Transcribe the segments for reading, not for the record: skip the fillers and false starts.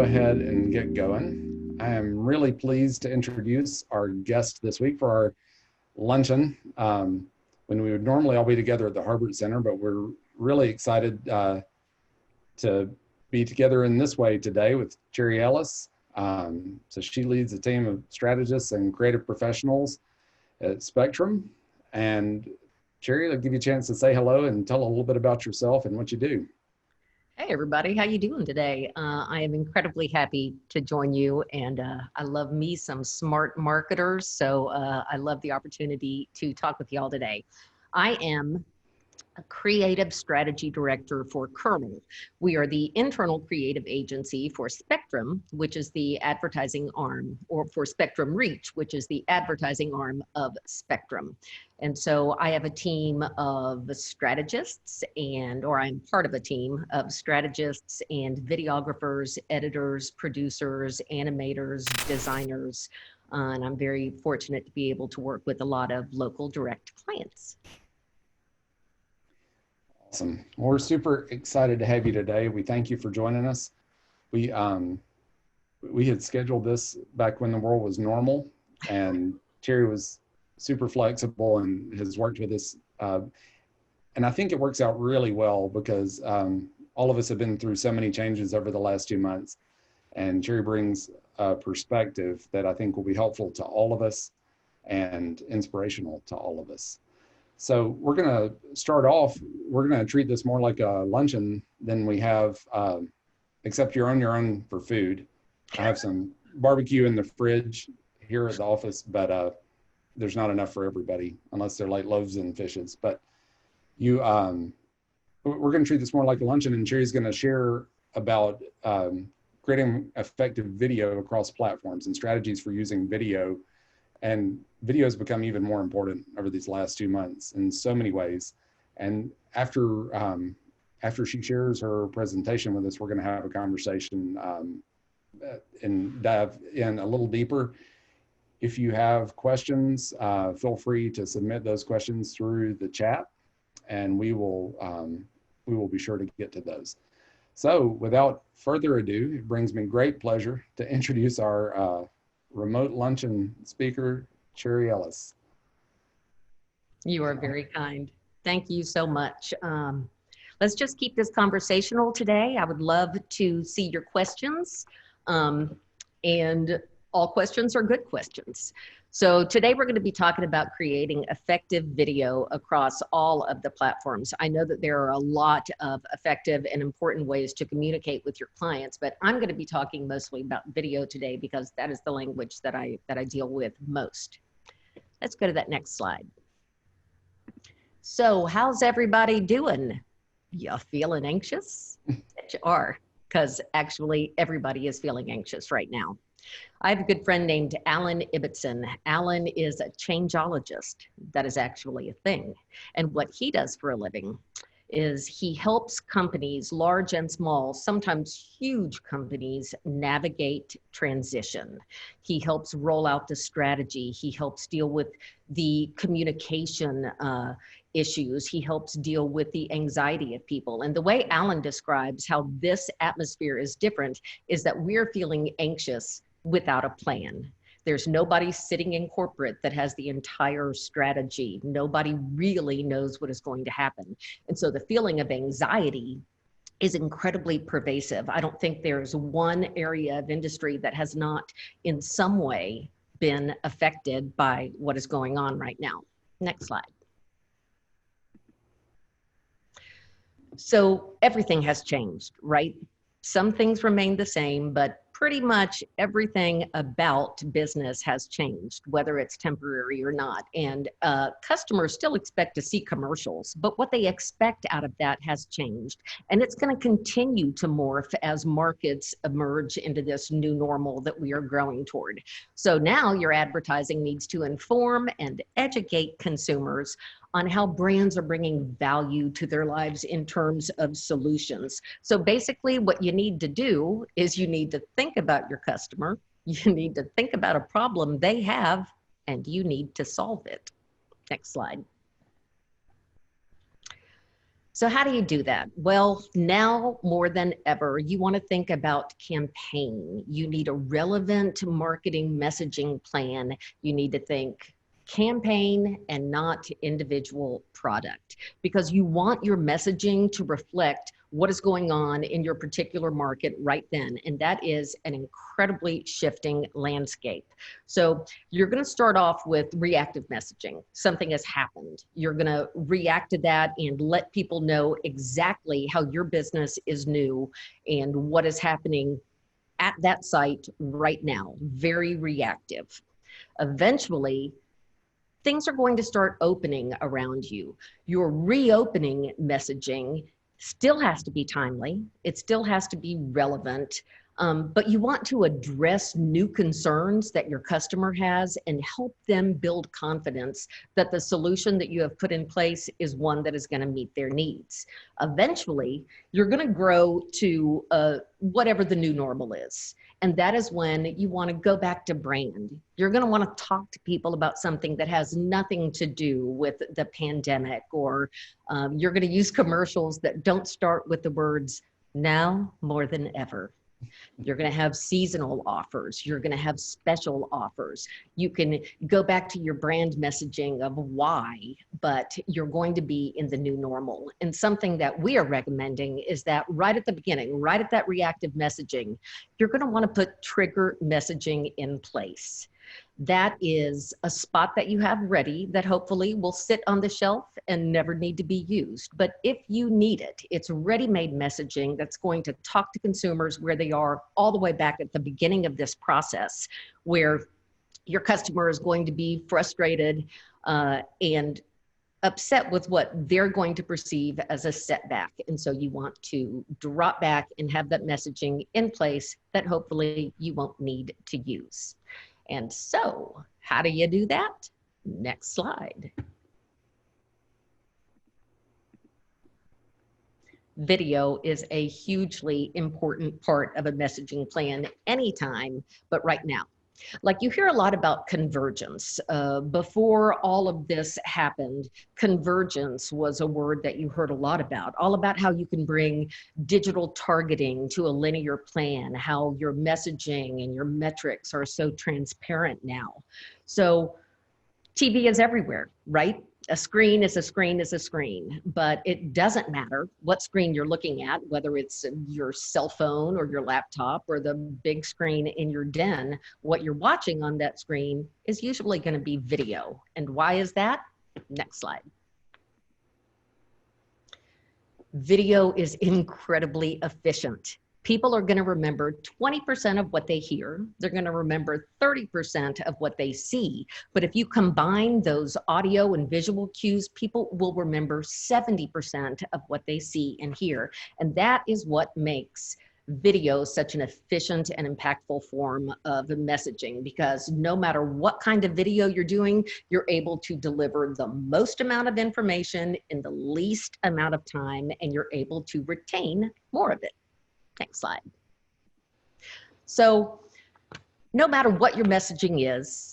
ahead and get going. I am really pleased to introduce our guest this week for our luncheon. When we would normally all be together at the Harbert Center, but we're really excited to be together in this way today with Cherri Ellis. So she leads a team of strategists and creative professionals at Spectrum. And Cherri, I'll give you a chance to say hello and tell a little bit about yourself and what you do. Hey everybody, how you doing today? I am incredibly happy to join you, and I love me some smart marketers, so I love the opportunity to talk with y'all today. I am a creative strategy director for Kernel. We are the internal creative agency for Spectrum, which is the advertising arm, or for Spectrum Reach, which is the advertising arm of Spectrum. And so I have a team of strategists or I'm part of a team of strategists and videographers, editors, producers, animators, designers, and I'm very fortunate to be able to work with a lot of local direct clients. Awesome. Well, we're super excited to have you today. We thank you for joining us. We had scheduled this back when the world was normal, and Cherri was super flexible and has worked with us. And I think it works out really well because all of us have been through so many changes over the last 2 months, and Cherri brings a perspective that I think will be helpful to all of us and inspirational to all of us. So we're going to start off, we're going to treat this more like a luncheon than we have, except you're on your own for food. I have some barbecue in the fridge here at the office, but there's not enough for everybody unless they're like loaves and fishes. But we're going to treat this more like a luncheon, and Cherri's going to share about creating effective video across platforms and strategies for using video. And video has become even more important over these last 2 months in so many ways. And after she shares her presentation with us, we're going to have a conversation and dive in a little deeper. If you have questions, feel free to submit those questions through the chat, and we will be sure to get to those. So without further ado, it brings me great pleasure to introduce our remote luncheon speaker, Cherri Ellis. You are very kind. Thank you so much. Let's just keep this conversational today. I would love to see your questions, and all questions are good questions. So today we're going to be talking about creating effective video across all of the platforms. I know that there are a lot of effective and important ways to communicate with your clients, but I'm going to be talking mostly about video today because that is the language that I deal with most. Let's go to that next slide. So how's everybody doing? You feeling anxious? Bet you are, because actually everybody is feeling anxious right now. I have a good friend named Alan Ibbotson. Alan is a changeologist. That is actually a thing. And what he does for a living is he helps companies, large and small, sometimes huge companies, navigate transition. He helps roll out the strategy. He helps deal with the communication issues. He helps deal with the anxiety of people. And the way Alan describes how this atmosphere is different is that we're feeling anxious without a plan. There's nobody sitting in corporate that has the entire strategy. Nobody really knows what is going to happen. And so the feeling of anxiety is incredibly pervasive. I don't think there's one area of industry that has not in some way been affected by what is going on right now. Next slide. So everything has changed, right? Some things remain the same, but pretty much everything about business has changed, whether it's temporary or not. And customers still expect to see commercials, but what they expect out of that has changed. And it's going to continue to morph as markets emerge into this new normal that we are growing toward. So now your advertising needs to inform and educate consumers on how brands are bringing value to their lives in terms of solutions. So basically what you need to do is you need to think about your customer, you need to think about a problem they have, and you need to solve it. Next slide. So how do you do that? Well, now more than ever, you want to think about campaign. You need a relevant marketing messaging plan. You need to think campaign and not individual product, because you want your messaging to reflect what is going on in your particular market right then. And that is an incredibly shifting landscape. So you're going to start off with reactive messaging. Something has happened. You're going to react to that and let people know exactly how your business is new and what is happening at that site right now. Very reactive. Eventually, things are going to start opening around you. Your reopening messaging still has to be timely. It still has to be relevant, but you want to address new concerns that your customer has and help them build confidence that the solution that you have put in place is one that is going to meet their needs. Eventually, you're going to grow to whatever the new normal is. And that is when you want to go back to brand. You're going to want to talk to people about something that has nothing to do with the pandemic, or you're going to use commercials that don't start with the words now more than ever. You're going to have seasonal offers. You're going to have special offers. You can go back to your brand messaging of why, but you're going to be in the new normal. And something that we are recommending is that right at the beginning, right at that reactive messaging, you're going to want to put trigger messaging in place. That is a spot that you have ready that hopefully will sit on the shelf and never need to be used. But if you need it, it's ready-made messaging that's going to talk to consumers where they are all the way back at the beginning of this process, where your customer is going to be frustrated and upset with what they're going to perceive as a setback. And so you want to drop back and have that messaging in place that hopefully you won't need to use. And so, how do you do that? Next slide. Video is a hugely important part of a messaging plan anytime, but right now. Like, you hear a lot about convergence. Before all of this happened, convergence was a word that you heard a lot about, all about how you can bring digital targeting to a linear plan, how your messaging and your metrics are so transparent now. So TV is everywhere, right? A screen is a screen is a screen, but it doesn't matter what screen you're looking at, whether it's your cell phone or your laptop or the big screen in your den. What you're watching on that screen is usually going to be video. And why is that? Next slide. Video is incredibly efficient. People are going to remember 20% of what they hear. They're going to remember 30% of what they see. But if you combine those audio and visual cues, people will remember 70% of what they see and hear. And that is what makes video such an efficient and impactful form of messaging, because no matter what kind of video you're doing, you're able to deliver the most amount of information in the least amount of time, and you're able to retain more of it. Next slide. So no matter what your messaging is,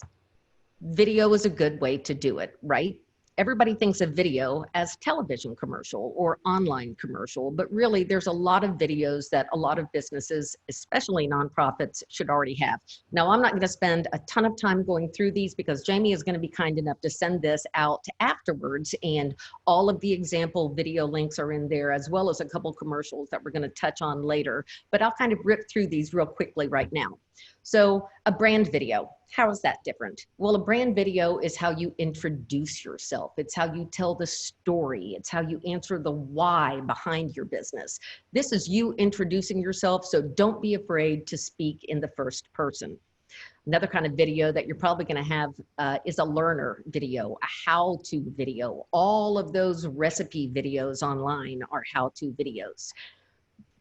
video is a good way to do it, right? Everybody thinks of video as television commercial or online commercial, but really there's a lot of videos that a lot of businesses, especially nonprofits, should already have. Now, I'm not going to spend a ton of time going through these because Jamie is going to be kind enough to send this out afterwards, and all of the example video links are in there, as well as a couple commercials that we're going to touch on later. But I'll kind of rip through these real quickly right now. So a brand video, how is that different? Well, a brand video is how you introduce yourself. It's how you tell the story. It's how you answer the why behind your business. This is you introducing yourself, so don't be afraid to speak in the first person. Another kind of video that you're probably going to have is a learner video, a how-to video. All of those recipe videos online are how-to videos.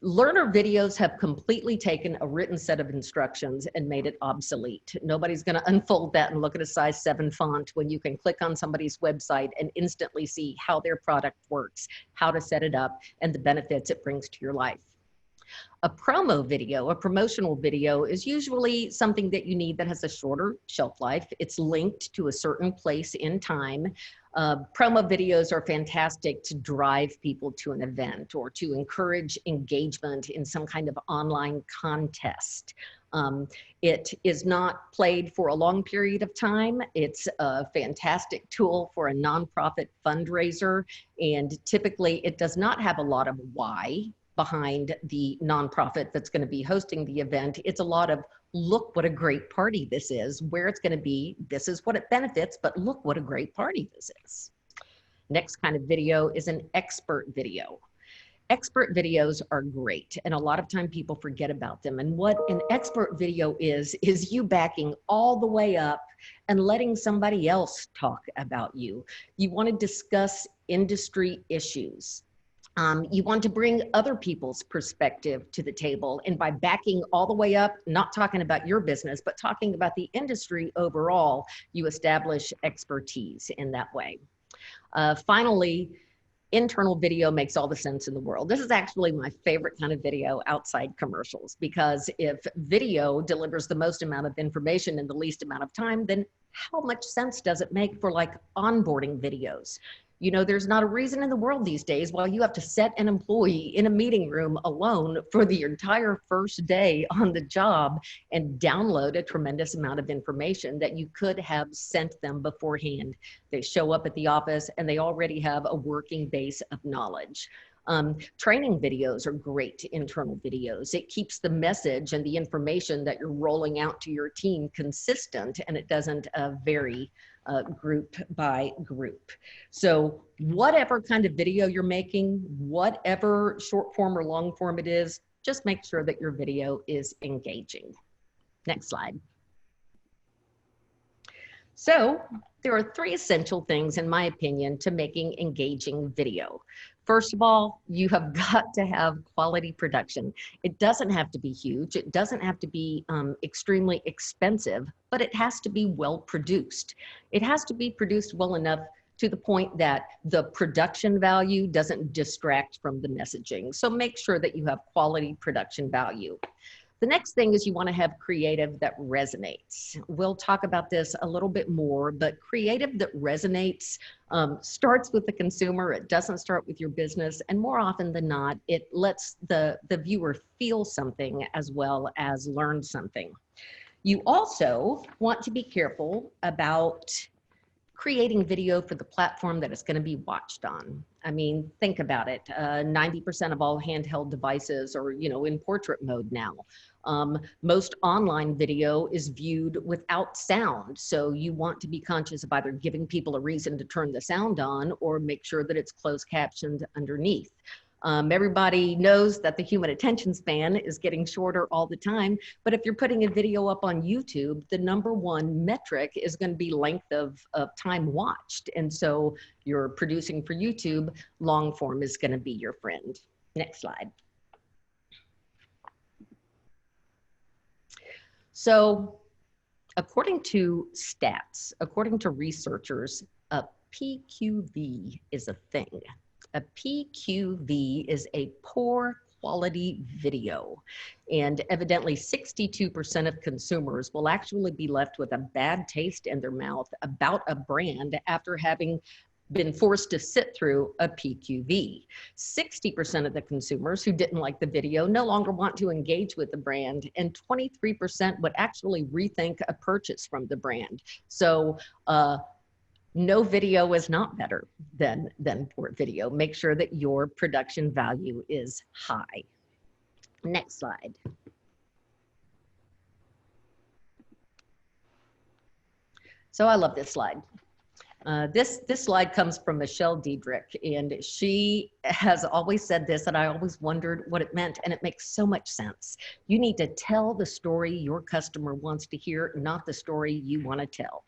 Learner videos have completely taken a written set of instructions and made it obsolete. Nobody's going to unfold that and look at a size 7 font when you can click on somebody's website and instantly see how their product works, how to set it up, and the benefits it brings to your life. A promo video, a promotional video, is usually something that you need that has a shorter shelf life. It's linked to a certain place in time. Promo videos are fantastic to drive people to an event or to encourage engagement in some kind of online contest. It is not played for a long period of time. It's a fantastic tool for a nonprofit fundraiser, and typically it does not have a lot of why behind the nonprofit that's going to be hosting the event. It's a lot of, look what a great party this is, where it's going to be, this is what it benefits, but look what a great party this is. Next kind of video is an expert video. Expert videos are great, and a lot of time people forget about them. And what an expert video is you backing all the way up and letting somebody else talk about you. You want to discuss industry issues. You want to bring other people's perspective to the table. And by backing all the way up, not talking about your business, but talking about the industry overall, you establish expertise in that way. Finally, internal video makes all the sense in the world. This is actually my favorite kind of video outside commercials, because if video delivers the most amount of information in the least amount of time, then how much sense does it make for like onboarding videos? You know, there's not a reason in the world these days why you have to set an employee in a meeting room alone for the entire first day on the job and download a tremendous amount of information that you could have sent them beforehand. They show up at the office and they already have a working base of knowledge. Training videos are great internal videos. It keeps the message and the information that you're rolling out to your team consistent, and it doesn't vary group by group. So whatever kind of video you're making, whatever short form or long form it is, just make sure that your video is engaging. Next slide. So there are three essential things, in my opinion, to making engaging video. First of all, you have got to have quality production. It doesn't have to be huge. It doesn't have to be extremely expensive, but it has to be well produced. It has to be produced well enough to the point that the production value doesn't distract from the messaging. So make sure that you have quality production value. The next thing is you want to have creative that resonates. We'll talk about this a little bit more, but creative that resonates starts with the consumer. It doesn't start with your business. And more often than not, it lets the viewer feel something as well as learn something. You also want to be careful about creating video for the platform that it's going to be watched on. I mean, think about it. 90% of all handheld devices are, in portrait mode now. Most online video is viewed without sound. So you want to be conscious of either giving people a reason to turn the sound on or make sure that it's closed captioned underneath. Everybody knows that the human attention span is getting shorter all the time, but if you're putting a video up on YouTube, the #1 metric is going to be length of time watched. And so you're producing for YouTube, long form is going to be your friend. Next slide. So according to stats, according to researchers, a PQV is a thing. A PQV is a poor quality video. And evidently 62% of consumers will actually be left with a bad taste in their mouth about a brand after having been forced to sit through a PQV. 60% of the consumers who didn't like the video no longer want to engage with the brand, and 23% would actually rethink a purchase from the brand. So, no video is not better than poor video. Make sure that your production value is high. Next slide. So I love this slide. This slide comes from Michelle Diedrich, and she has always said this, and I always wondered what it meant, and it makes so much sense. You need to tell the story your customer wants to hear, not the story you want to tell.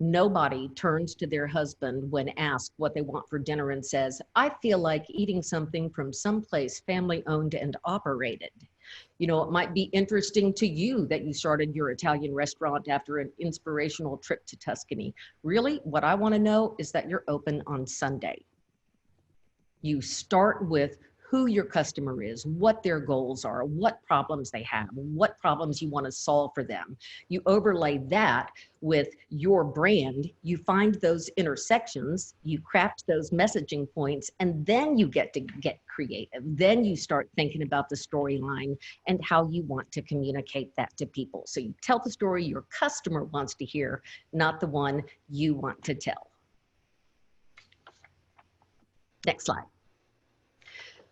Nobody turns to their husband when asked what they want for dinner and says, I feel like eating something from someplace family owned and operated. You know, it might be interesting to you that you started your Italian restaurant after an inspirational trip to Tuscany. Really, what I want to know is that you're open on Sunday. You start with who your customer is, what their goals are, what problems they have, what problems you want to solve for them. You overlay that with your brand, you find those intersections, you craft those messaging points, and then you get to get creative. Then you start thinking about the storyline and how you want to communicate that to people. So you tell the story your customer wants to hear, not the one you want to tell. Next slide.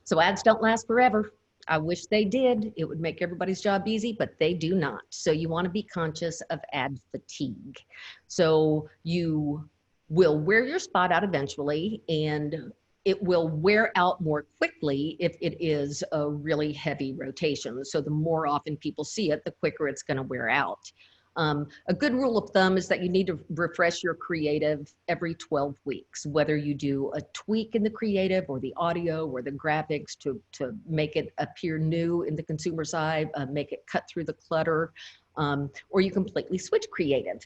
So ads don't last forever. I wish they did. It would make everybody's job easy, but they do not. So you want to be conscious of ad fatigue. So you will wear your spot out eventually, and it will wear out more quickly if it is a really heavy rotation. So the more often people see it, the quicker it's going to wear out. A good rule of thumb is that you need to refresh your creative every 12 weeks, whether you do a tweak in the creative or the audio or the graphics to make it appear new in the consumer side, make it cut through the clutter, or you completely switch creative.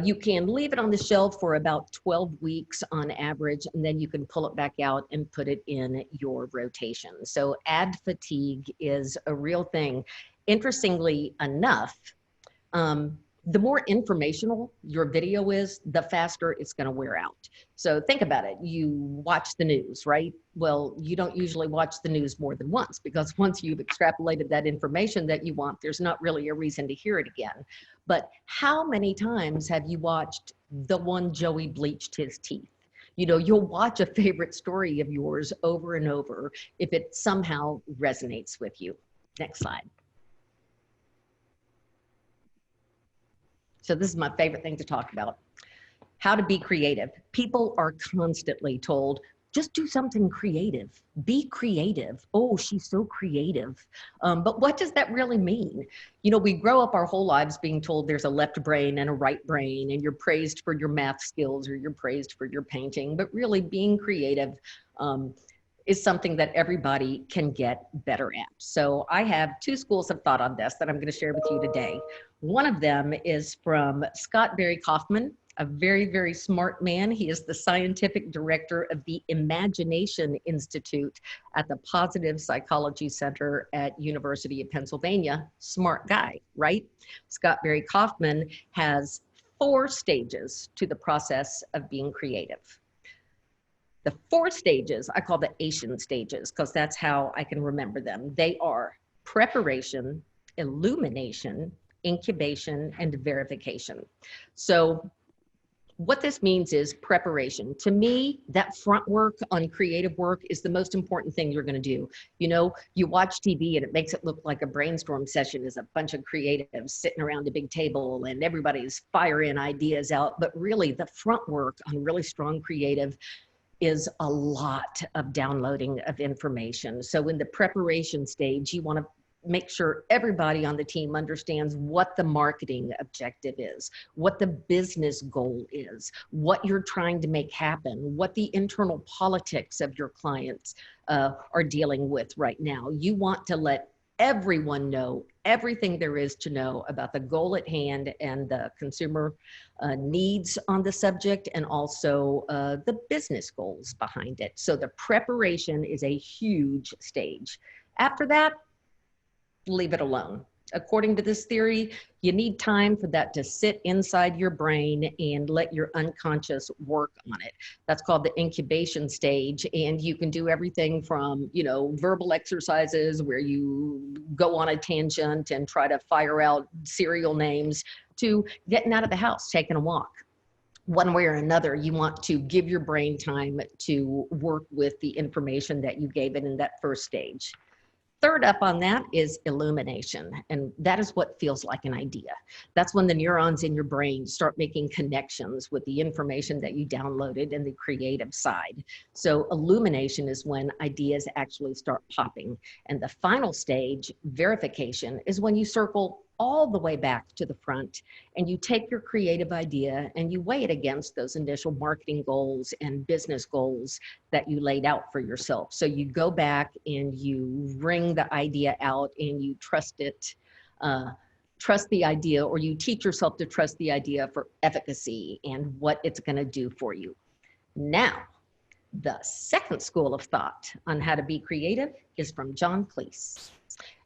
You can leave it on the shelf for about 12 weeks on average, and then you can pull it back out and put it in your rotation. So ad fatigue is a real thing. Interestingly enough, the more informational your video is, the faster it's going to wear out. So think about it. You watch the news, right? Well, you don't usually watch the news more than once, because once you've extrapolated that information that you want, there's not really a reason to hear it again. But how many times have you watched the one Joey bleached his teeth? You know, you'll watch a favorite story of yours over and over if it somehow resonates with you. Next slide. So this is my favorite thing to talk about. How to be creative. People are constantly told, just do something creative. Be creative. Oh, she's so creative. But what does that really mean? You know, we grow up our whole lives being told there's a left brain and a right brain, and you're praised for your math skills or you're praised for your painting. But really being creative is something that everybody can get better at. So I have two schools of thought on this that I'm going to share with you today. One of them is from Scott Barry Kaufman, a very, very smart man. He is the scientific director of the Imagination Institute at the Positive Psychology Center at University of Pennsylvania. Smart guy, right? Scott Barry Kaufman has 4 stages to the process of being creative. The 4 stages, I call the Asian stages, because that's how I can remember them. They are preparation, illumination, incubation, and verification. So what this means is preparation. To me, that front work on creative work is the most important thing you're going to do. You know, you watch TV and it makes it look like a brainstorm session is a bunch of creatives sitting around a big table and everybody's firing ideas out. But really, the front work on really strong creative is a lot of downloading of information. So in the preparation stage, you want to make sure everybody on the team understands what the marketing objective is, what the business goal is, what you're trying to make happen, what the internal politics of your clients are dealing with right now. You want to let everyone know everything there is to know about the goal at hand and the consumer needs on the subject, and also the business goals behind it. So the preparation is a huge stage. After that, leave it alone. According to this theory, you need time for that to sit inside your brain and let your unconscious work on it. That's called the incubation stage. And you can do everything from, you know, verbal exercises where you go on a tangent and try to fire out cereal names, to getting out of the house, taking a walk. One way or another, you want to give your brain time to work with the information that you gave it in that first stage. Third up on that is illumination, and that is what feels like an idea. That's when the neurons in your brain start making connections with the information that you downloaded in the creative side. So illumination is when ideas actually start popping. And the final stage, verification, is when you circle all the way back to the front and you take your creative idea and you weigh it against those initial marketing goals and business goals that you laid out for yourself. So you go back and you wring the idea out and you trust it, trust the idea, or you teach yourself to trust the idea for efficacy and what it's going to do for you. Now, The second school of thought on how to be creative is from John Cleese.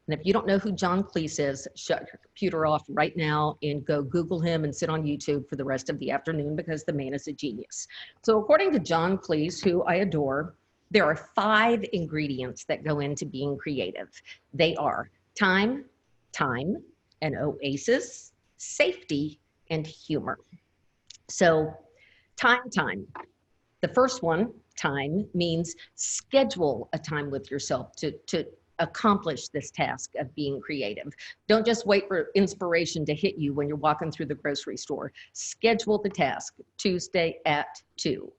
And if you don't know who John Cleese is, shut your computer off right now and go Google him and sit on YouTube for the rest of the afternoon, because the man is a genius. So according to John Cleese, who I adore, there are 5 ingredients that go into being creative. They are time, an oasis, safety, and humor. So time. The first one, time, means schedule a time with yourself to accomplish this task of being creative. Don't just wait for inspiration to hit you when you're walking through the grocery store. Schedule the task, Tuesday at 2.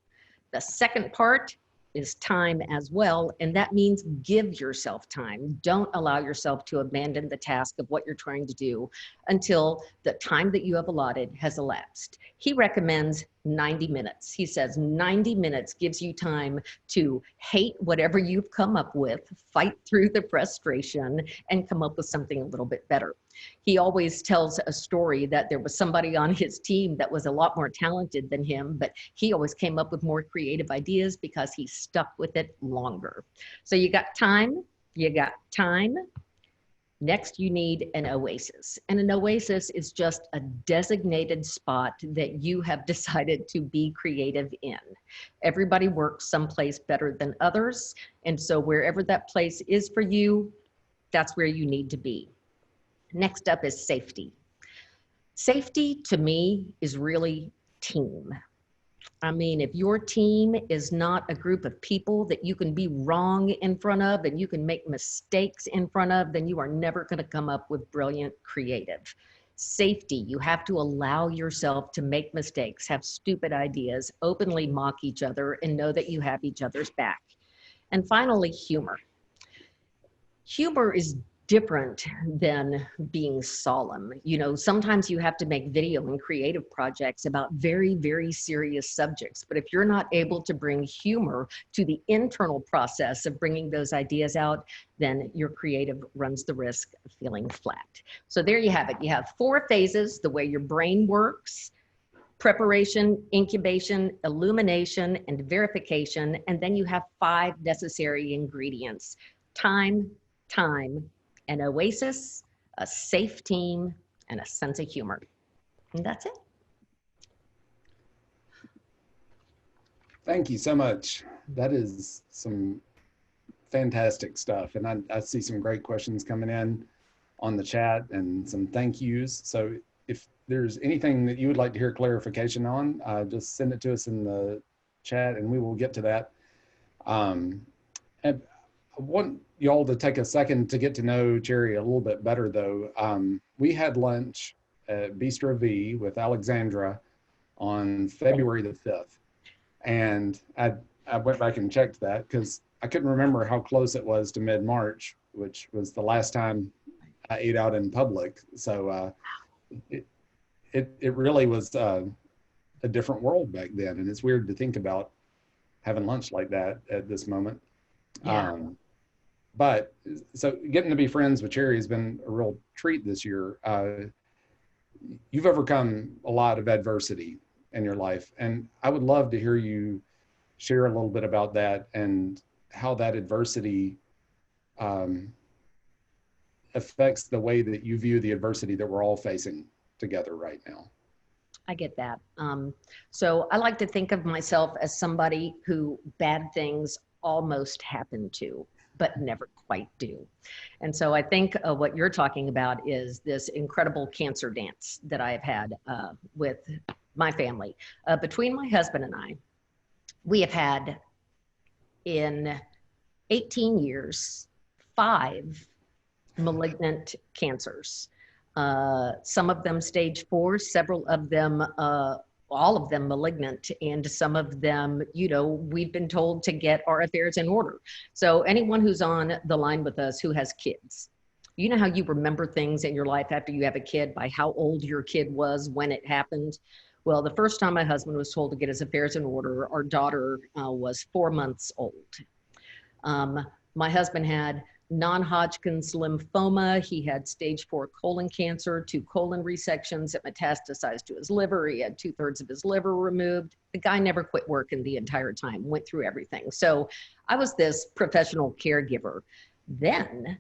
The second part is time as well, and that means give yourself time. Don't allow yourself to abandon the task of what you're trying to do until the time that you have allotted has elapsed. He recommends 90 minutes. He says 90 minutes gives you time to hate whatever you've come up with, fight through the frustration, and come up with something a little bit better. He always tells a story that there was somebody on his team that was a lot more talented than him, but he always came up with more creative ideas because he stuck with it longer. So you got time. Next, you need an oasis. And an oasis is just a designated spot that you have decided to be creative in. Everybody works someplace better than others. And so wherever that place is for you, that's where you need to be. Next up is safety. Safety to me is really team. I mean, if your team is not a group of people that you can be wrong in front of and you can make mistakes in front of, then you are never going to come up with brilliant creative. Safety, you have to allow yourself to make mistakes, have stupid ideas, openly mock each other, and know that you have each other's back. And finally, humor. Humor is different than being solemn. You know, sometimes you have to make video and creative projects about very, very serious subjects. But if you're not able to bring humor to the internal process of bringing those ideas out, then your creative runs the risk of feeling flat. So there you have it. You have 4 phases, the way your brain works: preparation, incubation, illumination, and verification. And then you have 5 necessary ingredients: time, an oasis, a safe team, and a sense of humor. And that's it. Thank you so much. That is some fantastic stuff. And I see some great questions coming in on the chat and some thank yous. So if there's anything that you would like to hear clarification on, just send it to us in the chat and we will get to that. And I want y'all to take a second to get to know Cherri a little bit better, though. We had lunch at Bistro V with Alexandra on February the 5th. And I went back and checked that because I couldn't remember how close it was to mid-March, which was the last time I ate out in public. So it really was a different world back then. And it's weird to think about having lunch like that at this moment. Yeah. But so getting to be friends with Cherri has been a real treat this year. You've overcome a lot of adversity in your life, and I would love to hear you share a little bit about that and how that adversity affects the way that you view the adversity that we're all facing together right now. I get that. So I like to think of myself as somebody who bad things almost happen to, but never quite do. And so I think what you're talking about is this incredible cancer dance that I've had with my family. Between my husband and I, we have had in 18 years, 5 malignant cancers. Some of them stage 4, several of them all of them malignant, and some of them, you know, we've been told to get our affairs in order. So anyone who's on the line with us who has kids, you know how you remember things in your life after you have a kid by how old your kid was when it happened? Well, the first time my husband was told to get his affairs in order, our daughter was 4 months old. My husband had non-Hodgkin's lymphoma. He had stage 4 colon cancer, 2 colon resections that metastasized to his liver. He had 2/3 of his liver removed. The guy never quit working the entire time, went through everything. So I was this professional caregiver. Then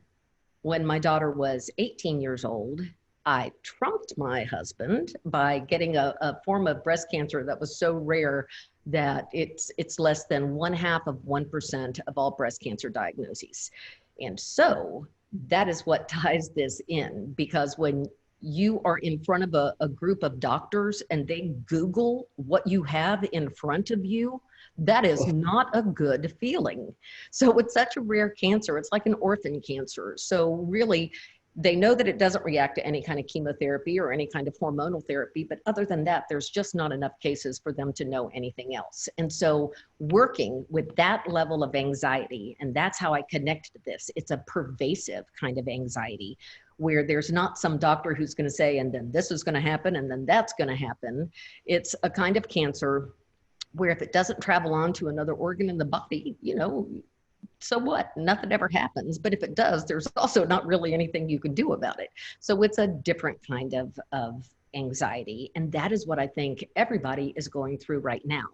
when my daughter was 18 years old, I trumped my husband by getting a form of breast cancer that was so rare that it's less than 1/2 of 1% of all breast cancer diagnoses. And so that is what ties this in, because when you are in front of a group of doctors and they Google what you have in front of you, that is not a good feeling. So it's such a rare cancer. It's like an orphan cancer. So really, they know that it doesn't react to any kind of chemotherapy or any kind of hormonal therapy, but other than that, there's just not enough cases for them to know anything else. And so working with that level of anxiety, and that's how I connect to this, it's a pervasive kind of anxiety where there's not some doctor who's going to say, and then this is going to happen, and then that's going to happen. It's a kind of cancer where if it doesn't travel on to another organ in the body, you know, so what? Nothing ever happens. But if it does, there's also not really anything you can do about it. So it's a different kind of anxiety. And that is what I think everybody is going through right now.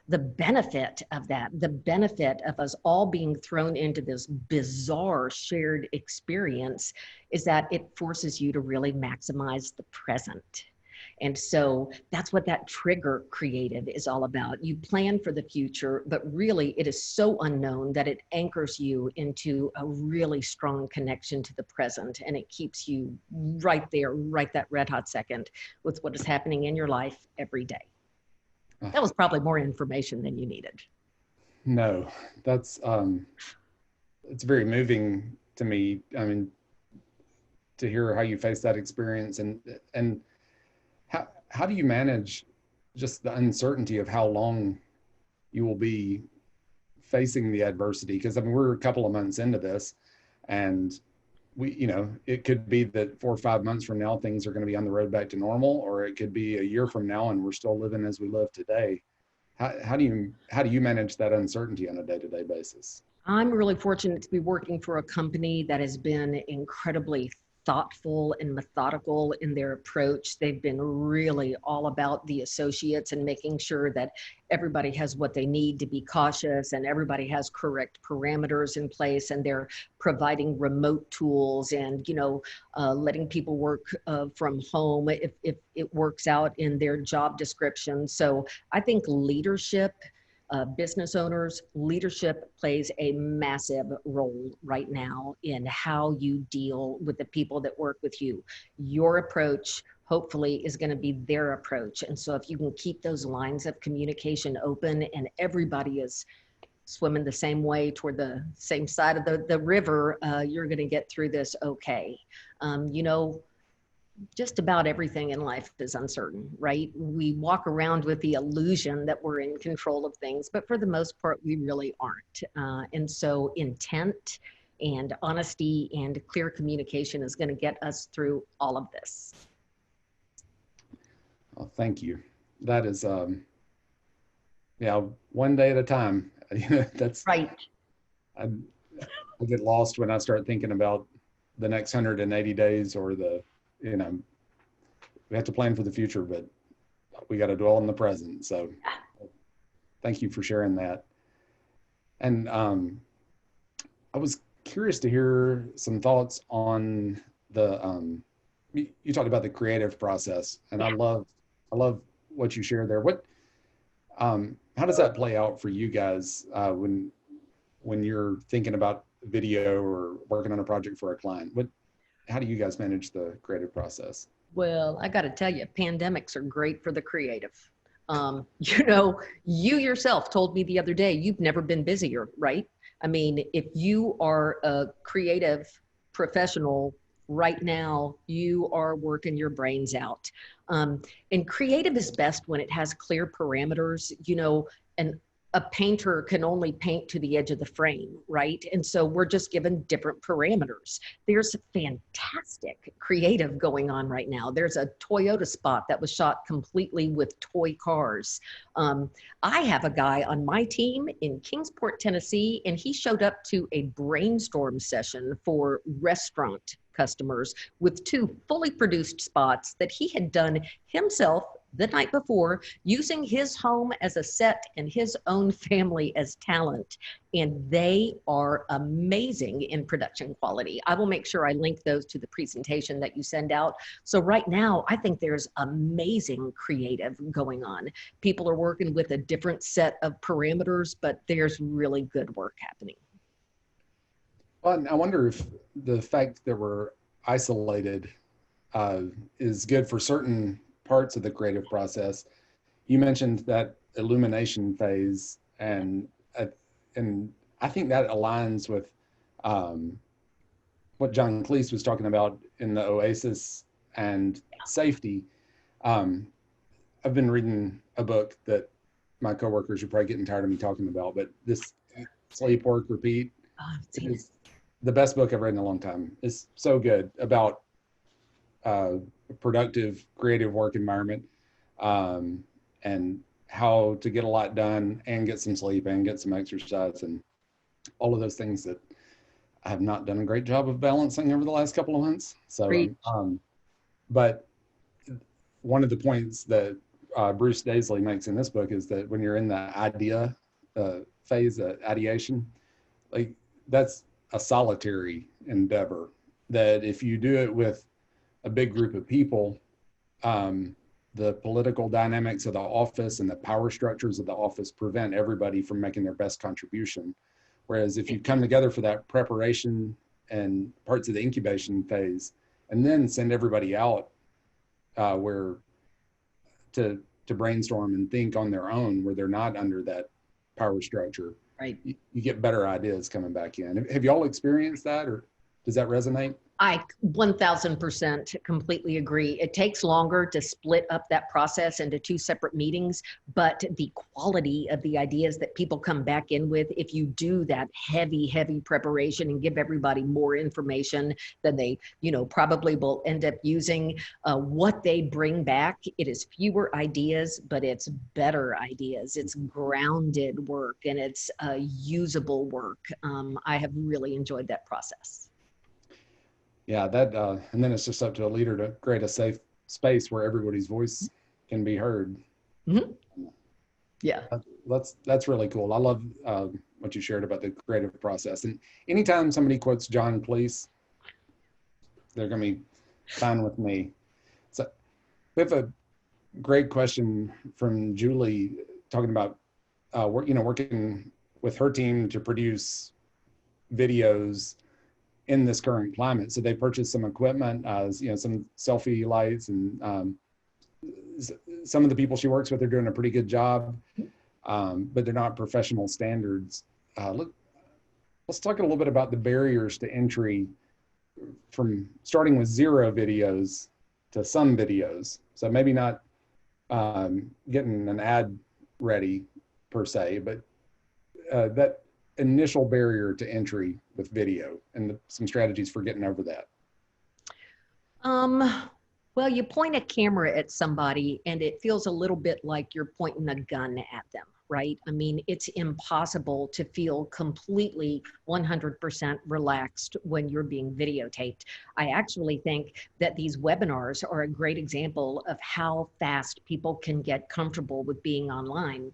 The benefit of that, the benefit of us all being thrown into this bizarre shared experience is that it forces you to really maximize the present. And so that's what that trigger creative is all about. You plan for the future, but really it is so unknown that it anchors you into a really strong connection to the present. And it keeps you right there, right that red hot second with what is happening in your life every day. That was probably more information than you needed. No, that's, it's very moving to me. I mean, to hear how you face that experience and how do you manage just the uncertainty of how long you will be facing the adversity? Because I mean, we're a couple of months into this, and we, you know, it could be that 4 or 5 months from now, things are going to be on the road back to normal, or it could be a year from now and we're still living as we live today. How do you manage that uncertainty on a day-to-day basis? I'm really fortunate to be working for a company that has been incredibly thoughtful and methodical in their approach. They've been really all about the associates and making sure that everybody has what they need to be cautious and everybody has correct parameters in place, and they're providing remote tools and, you know, letting people work from home if it works out in their job description. So I think leadership, business owners, leadership plays a massive role right now in how you deal with the people that work with you. Your approach, hopefully, is going to be their approach. And so if you can keep those lines of communication open and everybody is swimming the same way toward the same side of the river, you're going to get through this okay. You know, just about everything in life is uncertain, right? We walk around with the illusion that we're in control of things, but for the most part, we really aren't. And so intent and honesty and clear communication is going to get us through all of this. Well, thank you. That is, yeah, one day at a time. That's right. I get lost when I start thinking about the next 180 days or the, you know, we have to plan for the future, but we got to dwell in the present. So thank you for sharing that. And I was curious to hear some thoughts on the, you talked about the creative process, and I love what you shared there. What, how does that play out for you guys when you're thinking about video or working on a project for a client? How do you guys manage the creative process? Well, I got to tell you, pandemics are great for the creative. You know, you yourself told me the other day, you've never been busier, right? I mean, if you are a creative professional right now, you are working your brains out. And creative is best when it has clear parameters, you know, and a painter can only paint to the edge of the frame, right? And so we're just given different parameters. There's fantastic creative going on right now. There's a Toyota spot that was shot completely with toy cars. I have a guy on my team in Kingsport, Tennessee, and he showed up to a brainstorm session for restaurant customers with 2 fully produced spots that he had done himself the night before, using his home as a set and his own family as talent. And they are amazing in production quality. I will make sure I link those to the presentation that you send out. So right now, I think there's amazing creative going on. People are working with a different set of parameters, but there's really good work happening. Well, I wonder if the fact that we're isolated is good for certain parts of the creative process. You mentioned that illumination phase, and I think that aligns with what John Cleese was talking about in the Oasis and safety. I've been reading a book that my coworkers are probably getting tired of me talking about, but this Sleep, Work, Repeat. It's the best book I've read in a long time. It's so good about productive, creative work environment, and how to get a lot done and get some sleep and get some exercise and all of those things that I have not done a great job of balancing over the last couple of months. So, but one of the points that Bruce Daisley makes in this book is that when you're in the idea phase, ideation, like that's a solitary endeavor, that if you do it with a big group of people, the political dynamics of the office and the power structures of the office prevent everybody from making their best contribution. Whereas if you come together for that preparation and parts of the incubation phase, and then send everybody out where to brainstorm and think on their own, where they're not under that power structure, right? You get better ideas coming back in. Have you all experienced that, or does that resonate? I 1000% completely agree. It takes longer to split up that process into 2 separate meetings, but the quality of the ideas that people come back in with, if you do that heavy preparation and give everybody more information than they, probably will end up using, what they bring back, it is fewer ideas, but it's better ideas. It's grounded work and it's usable work. I have really enjoyed that process. Yeah, that and then it's just up to a leader to create a safe space where everybody's voice can be heard. Mm-hmm. Yeah, that's really cool. I love what you shared about the creative process. And anytime somebody quotes John Cleese, they're going to be fine with me. So we have a great question from Julie talking about working with her team to produce videos in this current climate. So they purchased some equipment, some selfie lights, and some of the people she works with are doing a pretty good job, but they're not professional standards. Let's talk a little bit about the barriers to entry from starting with 0 videos to some videos. So maybe not getting an ad ready per se, but that initial barrier to entry with video and some strategies for getting over that. Well, you point a camera at somebody and it feels a little bit like you're pointing a gun at them, right? I mean, it's impossible to feel completely 100% relaxed when you're being videotaped. I actually think that these webinars are a great example of how fast people can get comfortable with being online.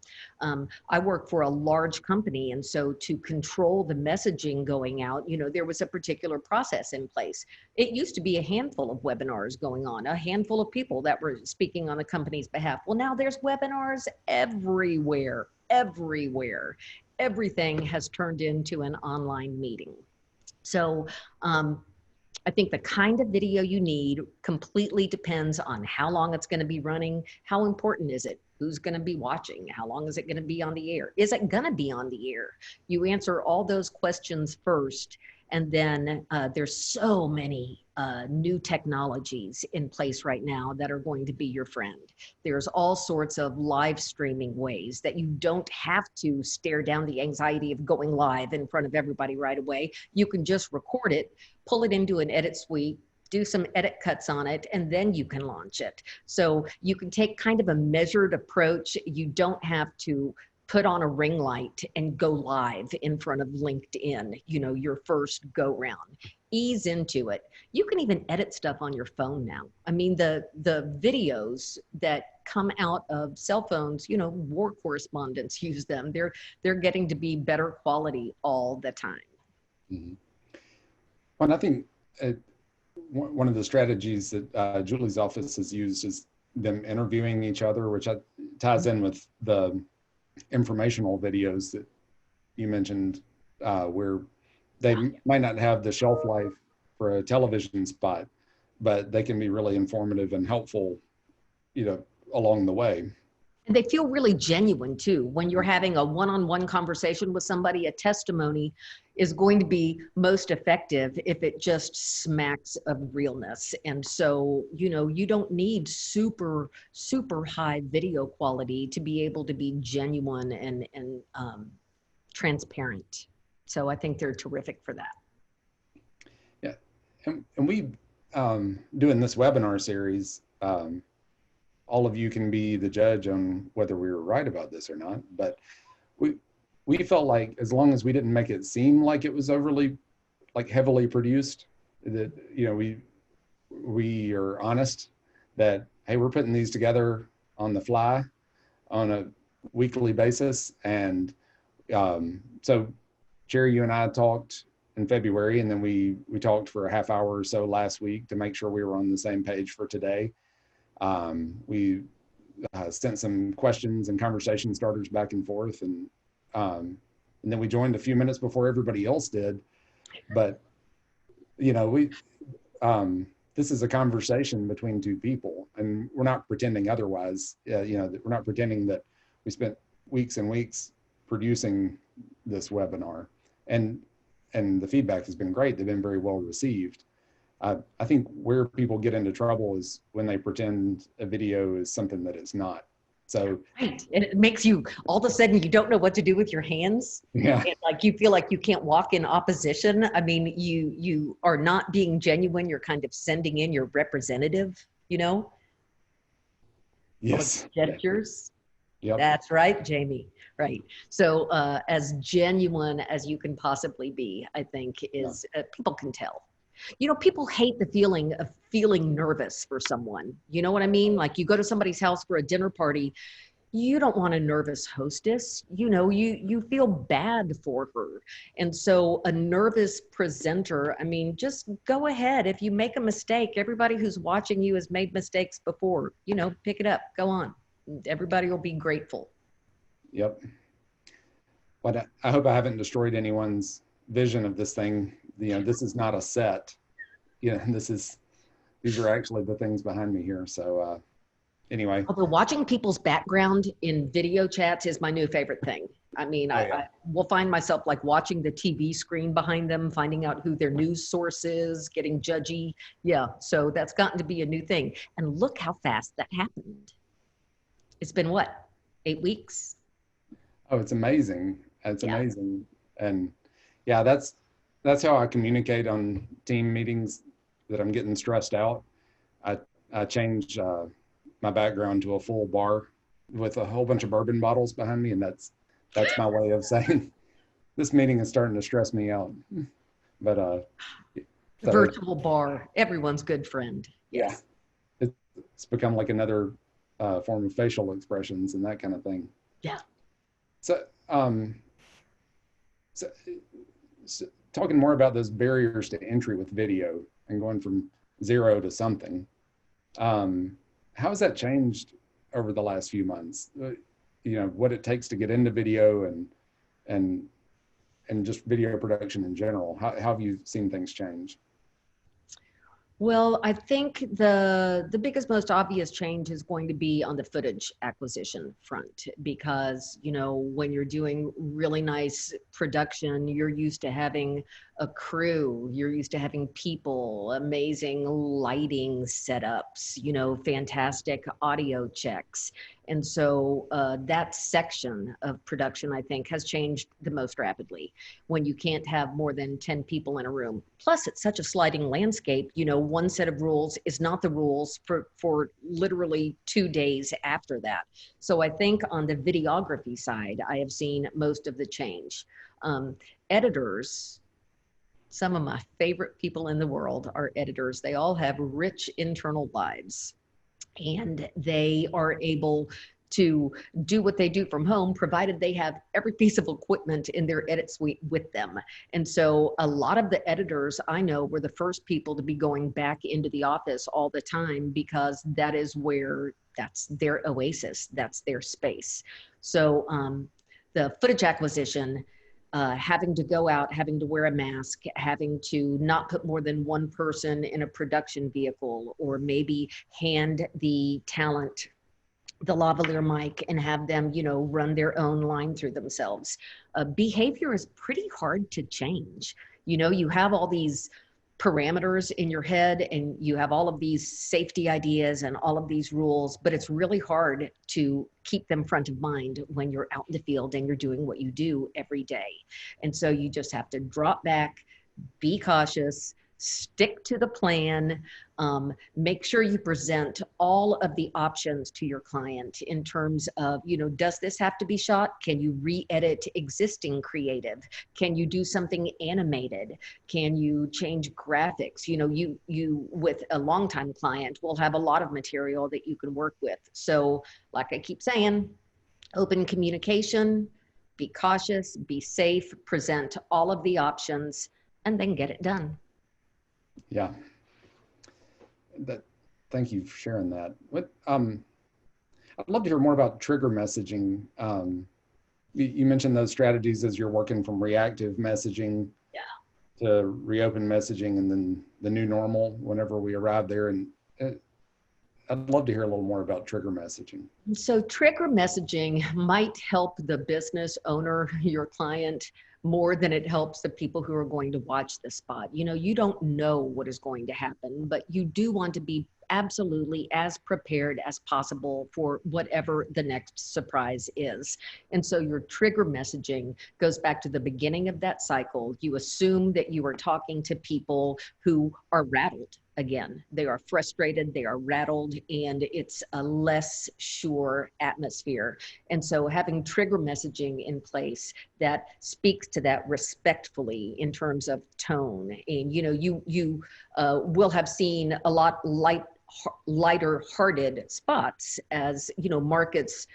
I work for a large company, and so to control the messaging going out, there was a particular process in place. It used to be a handful of webinars going on, a handful of people that were speaking on the company's behalf. Well, now there's webinars everywhere. Everything has turned into an online meeting. So I think the kind of video you need completely depends on how long it's going to be running, how important is it, who's going to be watching, how long is it going to be on the air, is it going to be on the air? You answer all those questions first, And then there's so many new technologies in place right now that are going to be your friend. There's all sorts of live streaming ways that you don't have to stare down the anxiety of going live in front of everybody right away. You can just record it, pull it into an edit suite, do some edit cuts on it, and then you can launch it. So you can take kind of a measured approach. You don't have to put on a ring light and go live in front of LinkedIn, you know, your first go round. Ease into it. You can even edit stuff on your phone now. I mean, the videos that come out of cell phones, you know, war correspondents use them. They're getting to be better quality all the time. Mm-hmm. Well, I think one of the strategies that Julie's office has used is them interviewing each other, which ties in with the informational videos that you mentioned, where they might not have the shelf life for a television spot, but they can be really informative and helpful, you know, along the way. And they feel really genuine too. When you're having a one-on-one conversation with somebody, a testimony is going to be most effective if it just smacks of realness. And so, you know, you don't need super, super high video quality to be able to be genuine and transparent. So I think they're terrific for that. Yeah. And we, doing this webinar series, all of you can be the judge on whether we were right about this or not, but we felt like as long as we didn't make it seem like it was overly, like heavily produced, that, you know, we are honest that, hey, we're putting these together on the fly on a weekly basis. And so Cherri, you and I talked in February, and then we talked for a half hour or so last week to make sure we were on the same page for today. We sent some questions and conversation starters back and forth, and then we joined a few minutes before everybody else did. But, you know, this is a conversation between two people, and we're not pretending otherwise. You know, we're not pretending that we spent weeks and weeks producing this webinar, and the feedback has been great. They've been very well received. I think where people get into trouble is when they pretend a video is something that it's not. So right, and it makes you all of a sudden you don't know what to do with your hands. Yeah, and like you feel like you can't walk in opposition. I mean, you are not being genuine. You're kind of sending in your representative, you know. Yes. Gestures. Yep. That's right, Jamie. Right. So as genuine as you can possibly be, I think is people can tell. You know, people hate the feeling of feeling nervous for someone. You know what I mean? Like you go to somebody's house for a dinner party, you don't want a nervous hostess. You know, you feel bad for her. And so a nervous presenter, I mean, just go ahead. If you make a mistake, everybody who's watching you has made mistakes before. You know, pick it up, go on. Everybody will be grateful. Yep. But I hope I haven't destroyed anyone's vision of this thing. You know, this is not a set. You know, these are actually the things behind me here. So anyway. Although watching people's background in video chats is my new favorite thing. I mean, I will find myself like watching the TV screen behind them, finding out who their news source is, getting judgy. Yeah, so that's gotten to be a new thing. And look how fast that happened. It's been what, 8 weeks? Oh, it's amazing. It's amazing. And yeah, that's how I communicate on team meetings, that I'm getting stressed out. I changed my background to a full bar with a whole bunch of bourbon bottles behind me, and that's my way of saying this meeting is starting to stress me out. But the virtual bar, everyone's good friend. Yes. Yeah, it's become like another form of facial expressions and that kind of thing. Yeah. So, so talking more about those barriers to entry with video and going from 0 to something, how has that changed over the last few months? You know, what it takes to get into video and just video production in general. How have you seen things change? Well, I think the biggest, most obvious change is going to be on the footage acquisition front, because, you know, when you're doing really nice production, you're used to having a crew. You're used to having people, amazing lighting setups, you know, fantastic audio checks. And so that section of production, I think, has changed the most rapidly when you can't have more than 10 people in a room. Plus, it's such a sliding landscape. You know, one set of rules is not the rules for literally 2 days after that. So I think on the videography side, I have seen most of the change. Editors, some of my favorite people in the world are editors. They all have rich internal lives, and they are able to do what they do from home, provided they have every piece of equipment in their edit suite with them. And so a lot of the editors I know were the first people to be going back into the office all the time, because that is where, that's their oasis, that's their space. So the footage acquisition, having to go out, having to wear a mask, having to not put more than one person in a production vehicle, or maybe hand the talent the lavalier mic and have them, you know, run their own line through themselves. Behavior is pretty hard to change. You know, you have all these parameters in your head and you have all of these safety ideas and all of these rules, but it's really hard to keep them front of mind when you're out in the field and you're doing what you do every day. And so you just have to drop back, be cautious, stick to the plan, make sure you present all of the options to your client in terms of, you know, does this have to be shot? Can you re-edit existing creative? Can you do something animated? Can you change graphics? You know, you with a longtime client will have a lot of material that you can work with. So like I keep saying, open communication, be cautious, be safe, present all of the options, and then get it done. Yeah. Thank you for sharing that. I'd love to hear more about trigger messaging. You mentioned those strategies as you're working from reactive messaging to reopen messaging, and then the new normal whenever we arrive there. And I'd love to hear a little more about trigger messaging. So trigger messaging might help the business owner, your client, more than it helps the people who are going to watch the spot. You know, you don't know what is going to happen, but you do want to be absolutely as prepared as possible for whatever the next surprise is. And so your trigger messaging goes back to the beginning of that cycle. You assume that you are talking to people who are rattled. Again, they are frustrated, they are rattled, and it's a less sure atmosphere. And so having trigger messaging in place that speaks to that respectfully in terms of tone. And, you know, you will have seen a lot lighter hearted spots as, you know, markets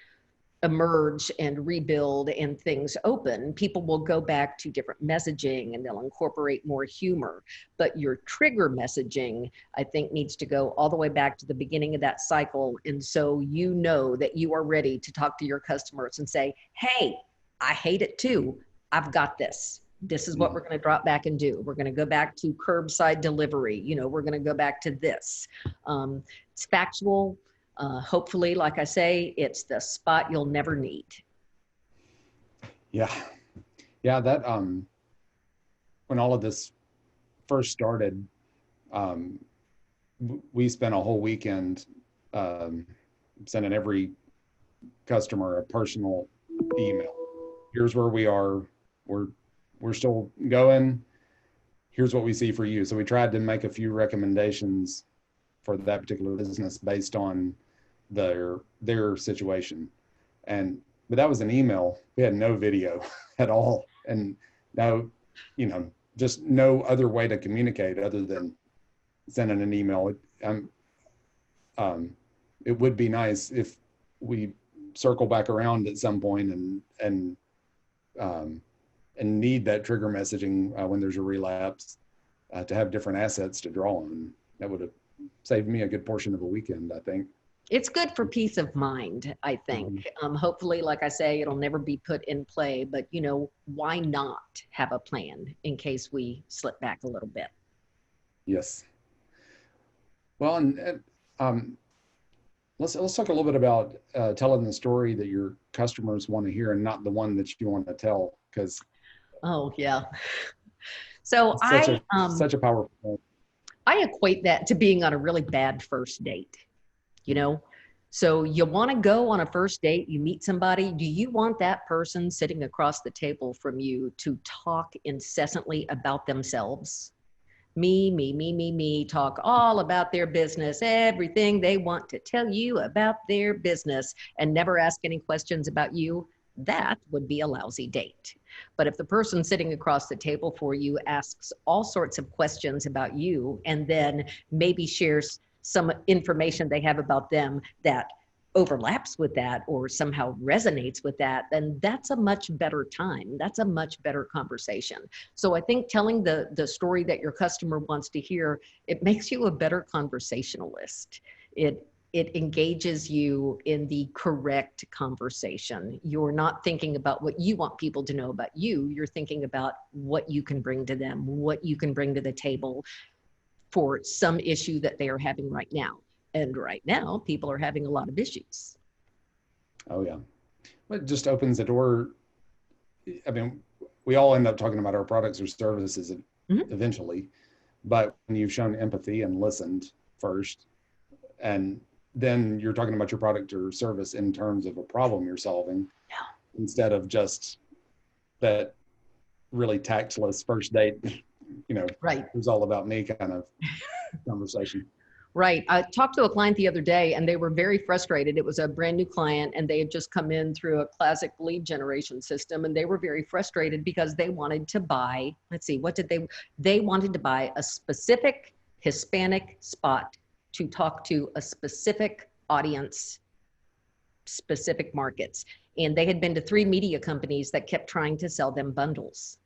emerge and rebuild and things open. People will go back to different messaging and they'll incorporate more humor. But your trigger messaging, I think, needs to go all the way back to the beginning of that cycle. And so you know that you are ready to talk to your customers and say, hey, I hate it too. I've got this. This is what we're going to drop back and do. We're going to go back to curbside delivery. You know, we're going to go back to this. It's factual. Hopefully, like I say, it's the spot you'll never need. Yeah. That when all of this first started, we spent a whole weekend sending every customer a personal email. Here's where we are. We're still going. Here's what we see for you. So we tried to make a few recommendations for that particular business based on their situation. But that was an email. We had no video at all, and no, you know, just no other way to communicate other than sending an email. It would be nice if we circle back around at some point and need that trigger messaging when there's a relapse to have different assets to draw on. That would have saved me a good portion of a weekend, I think. It's good for peace of mind, I think. Hopefully, like I say, it'll never be put in play, but, you know, why not have a plan in case we slip back a little bit? Yes. Well, let's talk a little bit about telling the story that your customers want to hear and not the one that you want to tell, because Oh, yeah. So Such a powerful. I equate that to being on a really bad first date, you know? So you want to go on a first date, you meet somebody, do you want that person sitting across the table from you to talk incessantly about themselves? Me, talk all about their business, everything they want to tell you about their business and never ask any questions about you. That would be a lousy date. But if the person sitting across the table for you asks all sorts of questions about you and then maybe shares some information they have about them that overlaps with that or somehow resonates with that, then that's a much better time. That's a much better conversation. So I think telling the story that your customer wants to hear, it makes you a better conversationalist. It engages you in the correct conversation. You're not thinking about what you want people to know about you. You're thinking about what you can bring to them, what you can bring to the table for some issue that they are having right now. And right now, people are having a lot of issues. Oh yeah. It just opens the door. I mean, we all end up talking about our products or services eventually, but when you've shown empathy and listened first, and then you're talking about your product or service in terms of a problem you're solving, instead of just that really tactless first date, Right. it was all about me kind of conversation. Right. I talked to a client the other day and they were very frustrated. It was a brand new client and they had just come in through a classic lead generation system and they were very frustrated because they wanted to buy, they wanted to buy a specific Hispanic spot to talk to a specific audience, specific markets. And they had been to 3 media companies that kept trying to sell them bundles.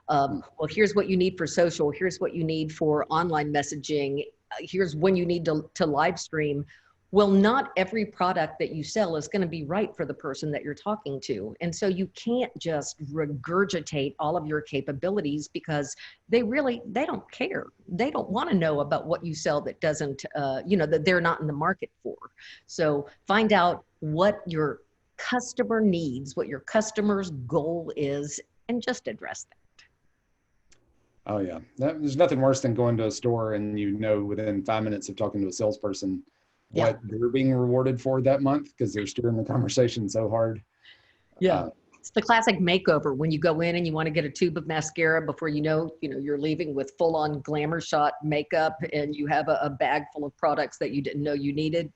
Well, here's what you need for social. Here's what you need for online messaging. Here's when you need to live stream. Well, not every product that you sell is going to be right for the person that you're talking to. And so you can't just regurgitate all of your capabilities because they don't care. They don't want to know about what you sell that doesn't, that they're not in the market for. So find out what your customer needs, what your customer's goal is, and just address that. Oh yeah, there's nothing worse than going to a store and within 5 minutes of talking to a salesperson what they're being rewarded for that month because they're steering the conversation so hard. Yeah, it's the classic makeover when you go in and you want to get a tube of mascara before you're leaving with full-on glamour shot makeup and you have a bag full of products that you didn't know you needed.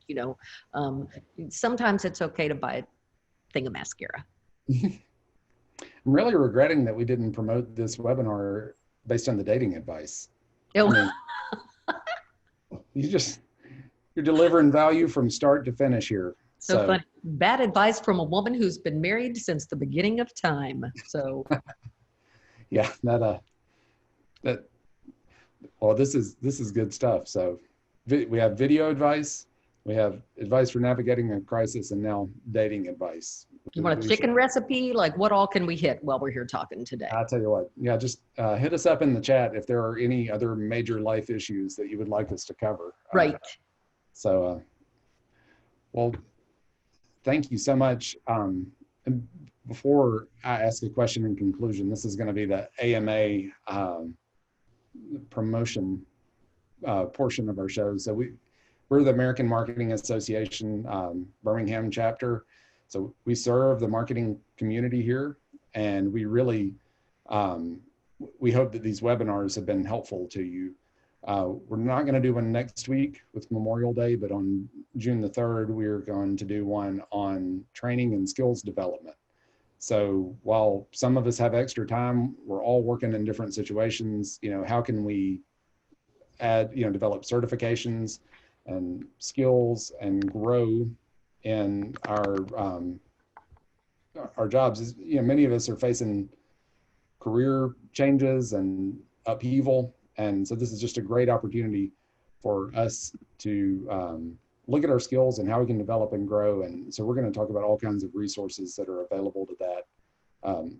Sometimes it's okay to buy a thing of mascara. I'm really regretting that we didn't promote this webinar based on the dating advice. I mean, you're delivering value from start to finish here. So funny. Bad advice from a woman who's been married since the beginning of time. So yeah, this is good stuff. So we have video advice, we have advice for navigating a crisis, and now dating advice. You want a chicken recipe? Like what all can we hit while we're here talking today? I'll tell you what, just hit us up in the chat if there are any other major life issues that you would like us to cover. Right. Well, thank you so much. And before I ask a question in conclusion, this is going to be the AMA promotion portion of our show. So we're the American Marketing Association Birmingham Chapter. So we serve the marketing community here, and we really, we hope that these webinars have been helpful to you. We're not going to do one next week with Memorial Day, but on June the 3rd, we're going to do one on training and skills development. So while some of us have extra time, we're all working in different situations. How can we develop certifications and skills and grow in our jobs? Many of us are facing career changes and upheaval. And so this is just a great opportunity for us to look at our skills and how we can develop and grow. And so we're going to talk about all kinds of resources that are available to that,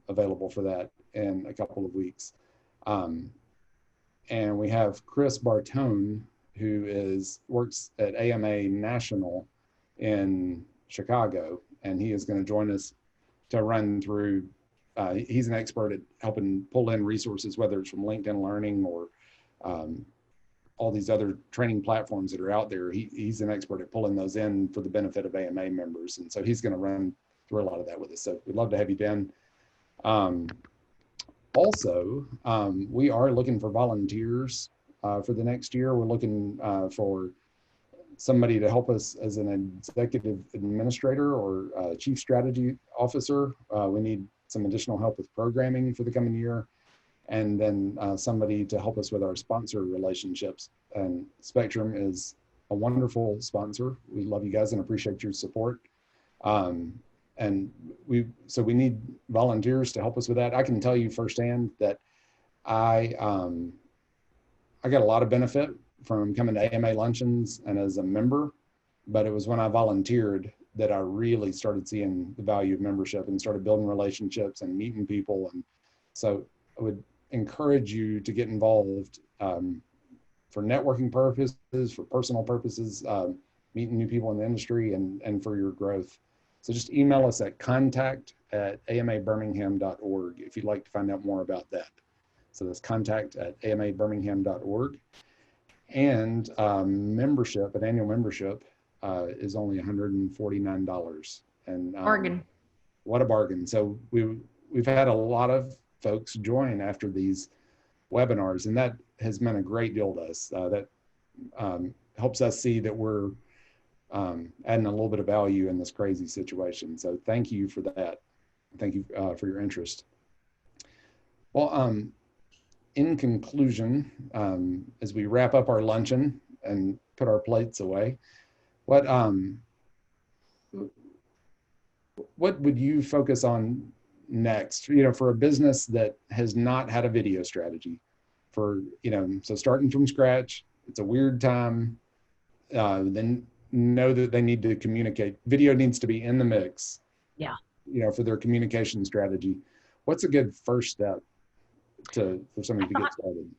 available for that in a couple of weeks. And we have Chris Bartone, who works at AMA National in Chicago, and he is going to join us to run through he's an expert at helping pull in resources, whether it's from LinkedIn Learning or all these other training platforms that are out there. He's an expert at pulling those in for the benefit of AMA members. And so he's going to run through a lot of that with us. So we'd love to have you, Ben. Also, we are looking for volunteers for the next year. We're looking for somebody to help us as an executive administrator or chief strategy officer. We need some additional help with programming for the coming year. And then somebody to help us with our sponsor relationships. And Spectrum is a wonderful sponsor. We love you guys and appreciate your support. And we need volunteers to help us with that. I can tell you firsthand that I got a lot of benefit from coming to AMA luncheons and as a member, but it was when I volunteered that I really started seeing the value of membership and started building relationships and meeting people. And so I would encourage you to get involved for networking purposes, for personal purposes, meeting new people in the industry and for your growth. So just email us at contact@amabirmingham.org if you'd like to find out more about that. So that's contact@amabirmingham.org. And membership, an annual membership, is only $149. And Bargain. What a bargain. So we've had a lot of folks join after these webinars, and that has meant a great deal to us. That helps us see that we're adding a little bit of value in this crazy situation. So thank you for that. Thank you for your interest. Well, in conclusion, as we wrap up our luncheon and put our plates away, what would you focus on next, for a business that has not had a video strategy so starting from scratch, it's a weird time, then know that they need to communicate. Video needs to be in the mix. Yeah. For their communication strategy. What's a good first step for somebody to get started?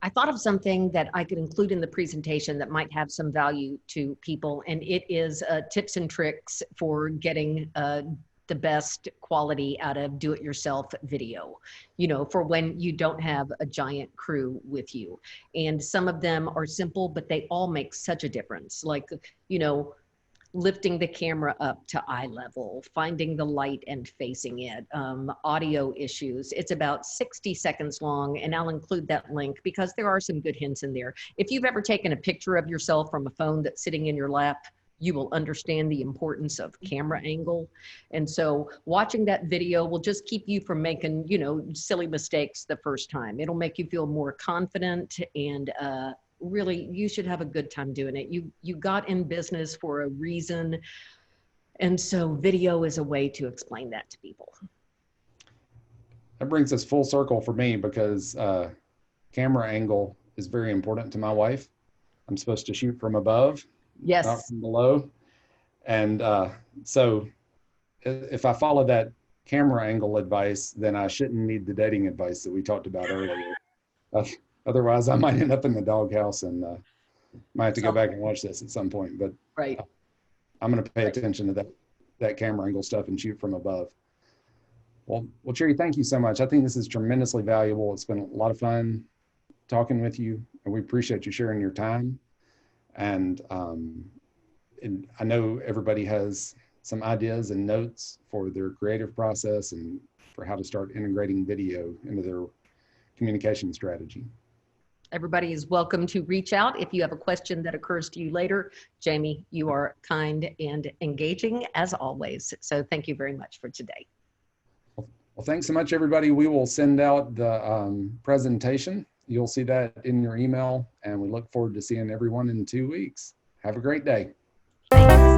I thought of something that I could include in the presentation that might have some value to people, and it is tips and tricks for getting the best quality out of do-it-yourself video, for when you don't have a giant crew with you. And some of them are simple, but they all make such a difference. Like, lifting the camera up to eye level, finding the light and facing it, audio issues. It's about 60 seconds long, and I'll include that link because there are some good hints in there. If you've ever taken a picture of yourself from a phone that's sitting in your lap, you will understand the importance of camera angle. And so watching that video will just keep you from making, silly mistakes the first time. It'll make you feel more confident, and really, you should have a good time doing it. You got in business for a reason. And so video is a way to explain that to people. That brings us full circle for me because camera angle is very important to my wife. I'm supposed to shoot from above, yes, not from below. And so if I follow that camera angle advice, then I shouldn't need the dating advice that we talked about earlier. Otherwise, I might end up in the doghouse and might have to go back and watch this at some point. But right, I'm going to pay attention to that camera angle stuff and shoot from above. Well, Cherri, thank you so much. I think this is tremendously valuable. It's been a lot of fun talking with you, and we appreciate you sharing your time. And I know everybody has some ideas and notes for their creative process and for how to start integrating video into their communication strategy. Everybody is welcome to reach out if you have a question that occurs to you later. Jamie, you are kind and engaging as always. So thank you very much for today. Well, thanks so much, everybody. We will send out the presentation. You'll see that in your email, and we look forward to seeing everyone in 2 weeks. Have a great day. Thanks.